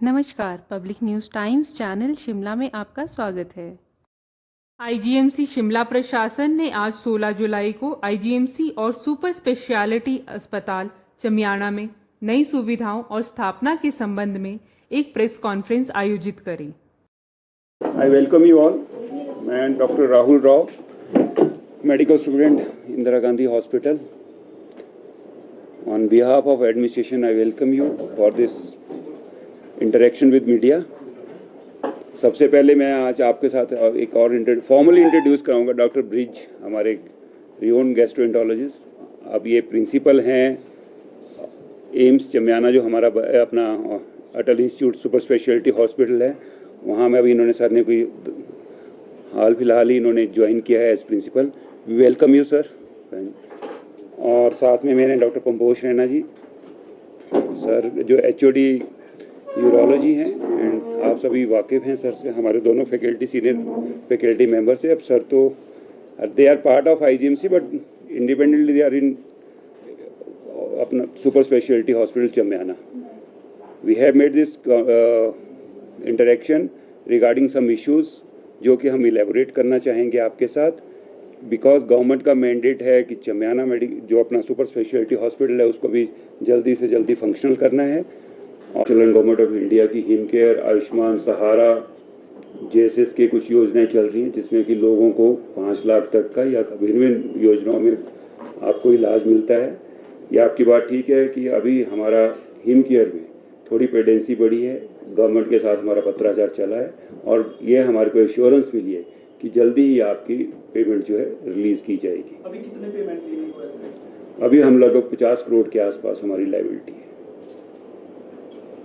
नमस्कार, public news times channel Shimla में आपका स्वागत है। आईजीएमसी शिमला प्रशासन ने आज 16 जुलाई को आईजीएमसी और सुपर स्पेशलिटी अस्पताल चमियाना में नई सुविधाओं और स्थापना के संबंध में एक प्रेस कॉन्फ्रेंस आयोजित करी। I welcome you all. मैं doctor Rahul Rao, medical student Indira Gandhi hospital. On behalf of administration, I welcome you for this interaction with media. सबसे पहले मैं आज आपके साथ एक और फॉर्मली इंट्रोड्यूस कराऊंगा डॉक्टर ब्रिज, हमारे रियोन गैस्ट्रोएंटरोलॉजिस्ट. अब ये प्रिंसिपल हैं एम्स चमियाना, जो हमारा अपना अटल इंस्टीट्यूट सुपर स्पेशलिटी हॉस्पिटल है. वहाँ में अभी इन्होंने सर ने कोई हाल फिलहाल ही इन्होंने ज्वाइन किया है as principal. Welcome you sir. और साथ में मेरे डॉक्टर कंपोज रैना जी सर, जो एचओडी यूरोलॉजी हैं. एंड आप सभी वाकिफ़ हैं सर से, हमारे दोनों फैकल्टी सीनियर फैकल्टी मेंबर से. अब सर तो they are part of IGMC but independently they are in अपना super speciality hospital Chamiyana. We have made this interaction regarding some issues जो कि हम इलेबोरेट करना चाहेंगे आपके साथ. बिकॉज गवर्नमेंट का मैंडेट है कि चमियाना जो अपना सुपर स्पेशलिटी हॉस्पिटल है उसको भी जल्दी से जल्दी फंक्शनल करना है. चिल्ड्रन गवर्नमेंट ऑफ इंडिया की हिम केयर, आयुष्मान, सहारा जेएसएस के कुछ योजनाएं चल रही हैं जिसमें कि लोगों को 5 लाख तक का या भिन्न भिन्न योजनाओं में आपको इलाज मिलता है. यह आपकी बात ठीक है कि अभी हमारा हिम केयर में थोड़ी पेंडेंसी बढ़ी है. गवर्नमेंट के साथ हमारा पत्राचार चला है और ये हमारे को एश्योरेंस मिली है कि जल्दी ही आपकी पेमेंट जो है रिलीज़ की जाएगी. अभी कितने पेमेंट लेनी है? अभी हम लगभग 50 करोड़ के आसपास हमारी लायबिलिटी है.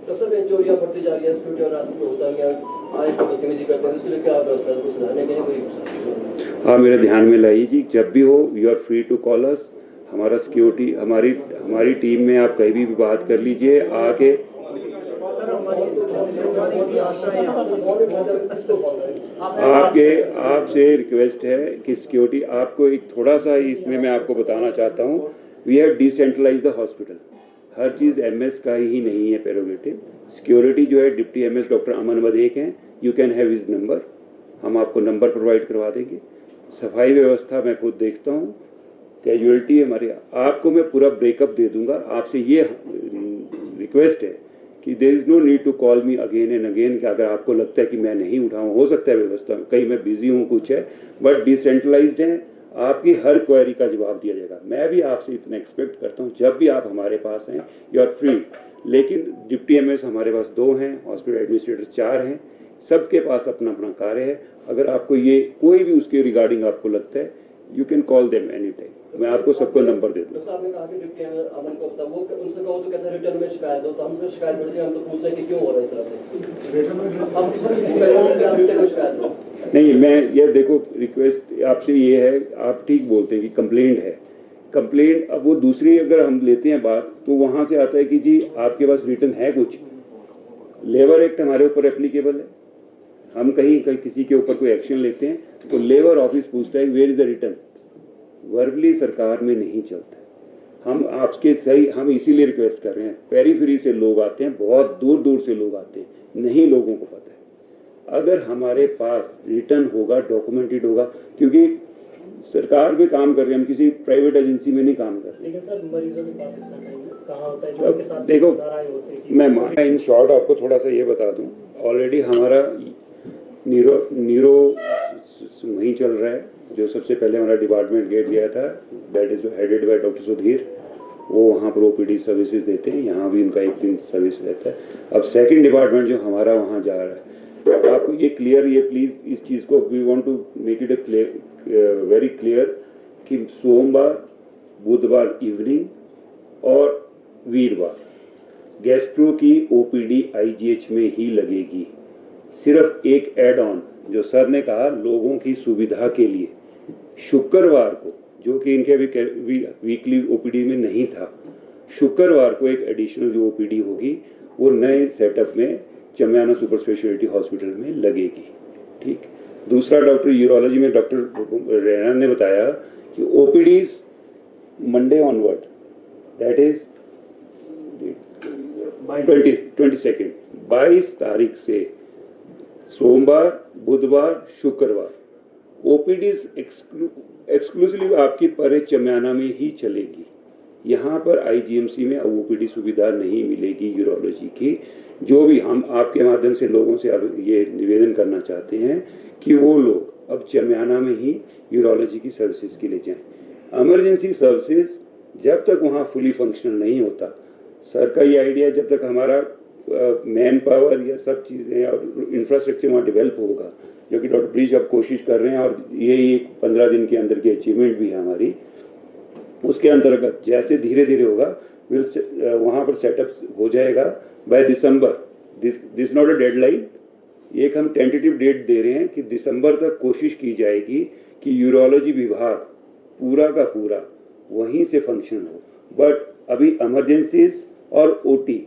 डॉक्टर साहब, चोरियां बढ़ती जा रही है, सिक्योरिटी और रात में होता है, आए तो बदतमीजी करते हैं, इसके लिए क्या व्यवस्था है? कुछ सुधारने के लिए कोई हाँ, मेरे ध्यान में लाइए जी. जब भी हो you are free to call us. हमारा सिक्योरिटी हमारी टीम में आप कहीं भी बात कर लीजिए आके. आपसे रिक्वेस्ट है कि सिक्योरिटी आपको एक थोड़ा सा इसमें मैं आपको बताना चाहता हूँ. We have decentralize the hospital. हर चीज़ एमएस का ही नहीं है प्रेरोगेटिव. सिक्योरिटी जो है deputy MS doctor Aman Vadhek हैं. You can have his number. हम आपको नंबर प्रोवाइड करवा देंगे. सफाई व्यवस्था मैं खुद देखता हूँ. कैजुअलिटी हमारी, आपको मैं पूरा ब्रेकअप दे दूंगा. आपसे ये रिक्वेस्ट है कि there is no need to call me again and again. कि अगर आपको लगता है कि मैं नहीं उठाऊँ, हो सकता है व्यवस्था कहीं मैं बिजी हूँ, कुछ है, बट डिसेंट्रलाइज्ड है. आपकी हर क्वेरी का जवाब दिया जाएगा. मैं भी आपसे इतना एक्सपेक्ट करता हूँ जब भी आप हमारे पास हैं यू आर फ्री. लेकिन डिप्टी एमएस हमारे पास 2 हैं, हॉस्पिटल एडमिनिस्ट्रेटर 4 हैं. सबके पास अपना अपना कार्य है. अगर आपको ये कोई भी उसके रिगार्डिंग आपको लगता है you can call them any time. मैं आपको सबको नंबर दे दूँ. आपने कहा कि डिप्टी अमन को बता, वो उनसे कहो तो कहते हैं रिटर्न में शिकायत हो, तो हमसे शिकायत बढ़ती है. हम तो पूछ रहे हैं कि क्यों हो रहा है इस तरह से. रिटर्न में शिकायत हो नहीं, मैं ये देखो रिक्वेस्ट आपसे ये है, आप ठीक बोलते हैं कि कंप्लेंट है. कंप्लेंट अब वो दूसरी अगर हम लेते हैं बात तो वहाँ से आता है कि जी आपके पास रिटर्न है कुछ. लेबर एक्ट हमारे ऊपर एप्लीकेबल है. हम कहीं किसी के ऊपर कोई एक्शन लेते हैं तो लेबर ऑफिस पूछता है where is the return. Verbally सरकार में नहीं चलता. हम आपके सही हम इसीलिए रिक्वेस्ट कर रहे हैं. पेरीफेरी से लोग आते हैं, बहुत दूर दूर से लोग आते हैं, नहीं लोगों को पता है. अगर हमारे पास रिटर्न होगा, डॉक्यूमेंटेड होगा, क्योंकि सरकार में काम कर रहे हैं, हम किसी प्राइवेट एजेंसी में नहीं काम कर रहे. लेकिन सर मरीजों के पास कहाँ होता है जो उनके साथ देखो, होते हैं मैं इन शॉर्ट आपको थोड़ा सा ये बता दूं. ऑलरेडी हमारा नीरो वहीं चल रहा है. जो सबसे पहले हमारा डिपार्टमेंट गेट गया था, that is headed by doctor Sudhir. वो वहाँ पर ओपीडी सर्विसेज देते हैं. यहाँ भी उनका एक दिन सर्विस रहता है. अब सेकंड डिपार्टमेंट जो हमारा वहाँ जा रहा है, आपको ये क्लियर, ये प्लीज़ इस चीज़ को we want to make it very clear कि सोमवार, बुधवार इवनिंग और वीरवार गैस्ट्रो की ओपीडी आईजीएच में ही लगेगी. सिर्फ एक एड ऑन जो सर ने कहा लोगों की सुविधा के लिए, शुक्रवार को, जो कि इनके वीकली ओपीडी में नहीं था, शुक्रवार को एक एडिशनल जो ओपीडी होगी वो नए सेटअप में चमियाना सुपर स्पेशलिटी हॉस्पिटल में लगेगी. ठीक. दूसरा, डॉक्टर यूरोलॉजी में डॉक्टर रैना ने बताया कि OPTs Monday onward, that is 22nd 22 तारीख से सोमवार, बुधवार, शुक्रवार ओपीडीज एक्सक्लूसिवली आपकी परे चम्याना में ही चलेगी। यहाँ पर आईजीएमसी में ओपीडी सुविधा नहीं मिलेगी यूरोलॉजी की। जो भी हम आपके माध्यम से लोगों से अब ये निवेदन करना चाहते हैं कि वो लोग अब चम्याना में ही यूरोलॉजी की सर्विसेज के लिए जाएं। इमरजेंसी सर्विसेज जब तक वहाँ फुली फंक्शनल नहीं होता, सर का ये आइडिया जब तक हमारा मैन पावर या सब चीज़ें और इंफ्रास्ट्रक्चर वहाँ डेवलप होगा, जो कि डॉक्टर ब्रिज अब कोशिश कर रहे हैं और यही 15 दिन के अंदर की अचीवमेंट भी है हमारी। उसके अंतर्गत जैसे धीरे धीरे होगा वहाँ पर सेटअप हो जाएगा by December. This not a deadline, एक हम टेंटेटिव डेट दे रहे हैं कि दिसंबर तक कोशिश की जाएगी कि यूरोलॉजी विभाग पूरा का पूरा वहीं से फंक्शन हो। बट अभी इमरजेंसीज और ओटी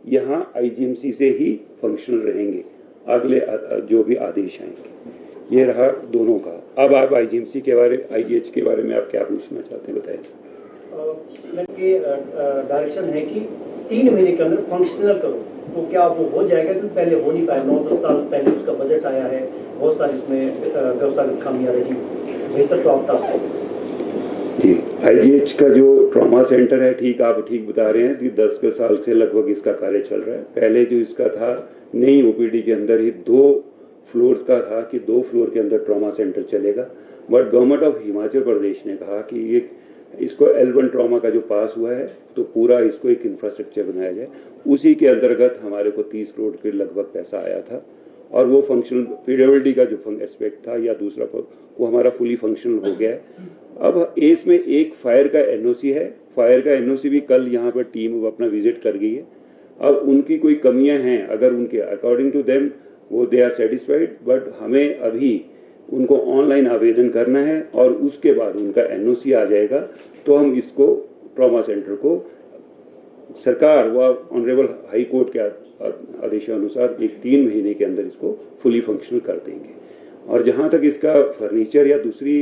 यहाँ आईजीएमसी से ही फंक्शनल रहेंगे अगले जो भी आदेश आएंगे। ये रहा दोनों का। अब आप आईजीएमसी के बारे, आईजीएच के बारे में आप क्या पूछना चाहते हैं, बताइए सर। के डायरेक्शन है कि 3 महीने के अंदर फंक्शनल करो, तो क्या वो हो जाएगा? क्योंकि पहले हो नहीं पाया, 9-10 साल पहले उसका बजट आया है, बहुत सारी उसमें व्यवस्थागत खामियां रही। बेहतर तो आप बता जी। आईजीएच का जो ट्रॉमा सेंटर है, ठीक आप ठीक बता रहे हैं कि 10 साल से लगभग इसका कार्य चल रहा है। पहले जो इसका था नई ओपीडी के अंदर ही 2 फ्लोर्स का था कि 2 फ्लोर के अंदर ट्रॉमा सेंटर चलेगा। But government of Himachal Pradesh ने कहा कि ये इसको L1 ट्रॉमा का जो पास हुआ है तो पूरा इसको एक इंफ्रास्ट्रक्चर बनाया जाए। उसी के अंतर्गत हमारे को 30 करोड़ के लगभग पैसा आया था और वो फंक्शनल पीडब्ल्यूडी का जो एस्पेक्ट था या दूसरा वो हमारा फुली फंक्शनल हो गया है। अब इसमें एक फायर का एनओसी है। फायर का एनओसी भी कल यहाँ पर टीम अपना विजिट कर गई है। अब उनकी कोई कमियां हैं, अगर उनके अकॉर्डिंग टू देम वो दे आर सेटिस्फाइड, बट हमें अभी उनको ऑनलाइन आवेदन करना है और उसके बाद उनका एनओसी आ जाएगा तो हम इसको ट्रॉमा सेंटर को सरकार व ऑनरेबल हाई कोर्ट के आदेशानुसार एक 3 महीने के अंदर इसको फुली फंक्शनल कर देंगे। और जहाँ तक इसका फर्नीचर या दूसरी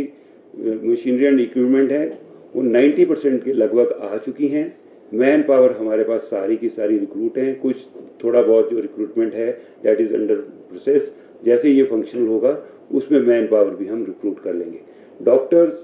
मशीनरी एंड इक्विपमेंट है वो 90% के लगभग आ चुकी हैं। मैन पावर हमारे पास सारी की सारी रिक्रूट हैं। कुछ थोड़ा बहुत जो रिक्रूटमेंट है दैट इज़ अंडर प्रोसेस। जैसे ये फंक्शनल होगा उसमें मैन पावर भी हम रिक्रूट कर लेंगे। डॉक्टर्स,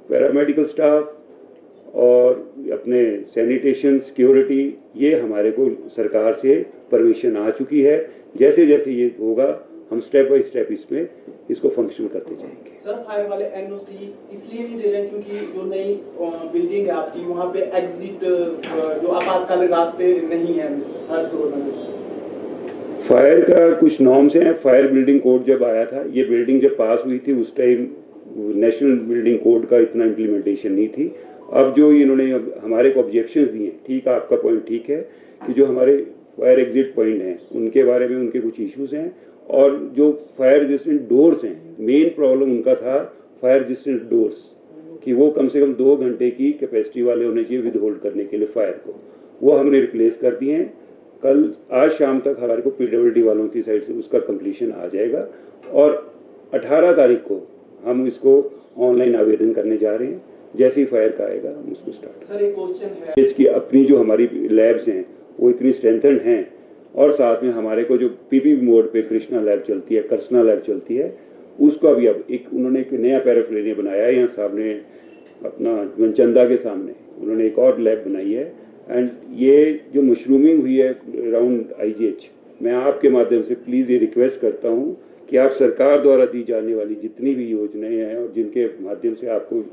पैरामेडिकल स्टाफ और अपने सैनिटेशन, सिक्योरिटी, ये हमारे को सरकार से परमिशन आ चुकी है। जैसे जैसे ये होगा हम स्टेप बाय स्टेप इसमें इसको फंक्शन करते जाएंगे। सर, फायर वाले एनओसी इसलिए नहीं दे रहे हैं क्योंकि जो नई बिल्डिंग है आपकी वहाँ पे एग्जिट जो आपातकालीन रास्ते नहीं है हर फ्लोर में। फायर का कुछ नॉर्म्स हैं। फायर बिल्डिंग कोड जब आया था, ये बिल्डिंग जब पास हुई थी उस टाइम नेशनल बिल्डिंग कोड का इतना इम्प्लीमेंटेशन नहीं थी। अब जो इन्होंने हमारे को ऑब्जेक्शंस दिए, ठीक आपका पॉइंट ठीक है कि जो हमारे फायर एग्जिट पॉइंट हैं उनके बारे में उनके कुछ इश्यूज हैं और जो फायर रेजिस्टेंट डोर्स हैं, मेन प्रॉब्लम उनका था फायर रेजिस्टेंट डोर्स कि वो कम से कम 2 घंटे की कैपेसिटी वाले होने चाहिए विद होल्ड करने के लिए फायर को। वो हमने रिप्लेस कर दिए हैं। कल आज शाम तक हमारे को पीडब्ल्यूडी वालों की साइड से उसका कंप्लीशन आ जाएगा और 18 तारीख को हम इसको ऑनलाइन आवेदन करने जा रहे हैं। जैसे ही फायर का आएगा हम उसको स्टार्ट। सर, एक क्वेश्चन है, इसकी अपनी जो हमारी लैब्स हैं वो इतनी स्ट्रेंथन्ड हैं और साथ में हमारे को जो पीपीपी मोड पे कृष्णा लैब चलती है, कर्सना लैब चलती है, उसका भी अब एक उन्होंने एक नया पैराफ्लेनिया बनाया है। यहाँ सामने अपना मनचंदा के सामने उन्होंने एक और लैब बनाई है। एंड ये जो मशरूमिंग हुई है अराउंड आईजीएच, मैं आपके माध्यम से प्लीज़ ये रिक्वेस्ट करता हूँ कि आप सरकार द्वारा दी जाने वाली जितनी भी योजनाएं हैं और जिनके माध्यम से आपको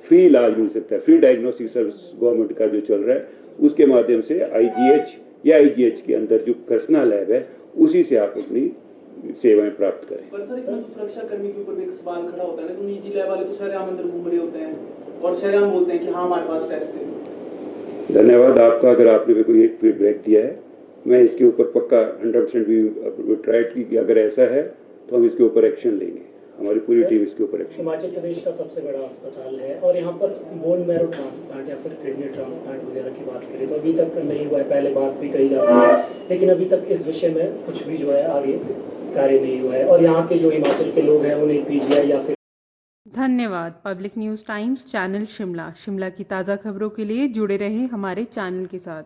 फ्री इलाज मिल सकता है, फ्री डायग्नोस्टिक सर्विस गवर्नमेंट का जो चल रहा है, उसके माध्यम से आईजीएच या आईजीएच के अंदर जो कर्सना लैब है उसी से आप अपनी सेवाएं प्राप्त करें। पर सर, इसमें तो सुरक्षा कर्मी के ऊपर भी एक सवाल खड़ा होता है ना, तो निजी लैब वाले तो शरेआम अंदर घूम रहे होते हैं और शरेआम बोलते हैं कि हाँ हमारे पास टेस्ट है। धन्यवाद आपका। अगर आपने मेरे को ये फीडबैक दिया है, मैं इसके ऊपर पक्का 100% भी ट्राई की, अगर ऐसा है तो हम इसके ऊपर एक्शन लेंगे। हमारी पूरी टीम इसके ऊपर एक्शन। हिमाचल प्रदेश का सबसे बड़ा अस्पताल है और यहाँ पर बोन मैरो ट्रांसप्लांट या फिर किडनी ट्रांसप्लांट वगैरह की बात करें तो अभी तक नहीं हुआ है। पहले बात भी कही जाती है, लेकिन अभी तक इस विषय में कुछ भी जो है आगे कार्य नहीं हुआ है और यहाँ के जो हिमाचल के लोग हैं उन्हें पीजीआई या फिर। धन्यवाद। Public news times channel Shimla की ताज़ा खबरों के लिए जुड़े रहें हमारे चैनल के साथ।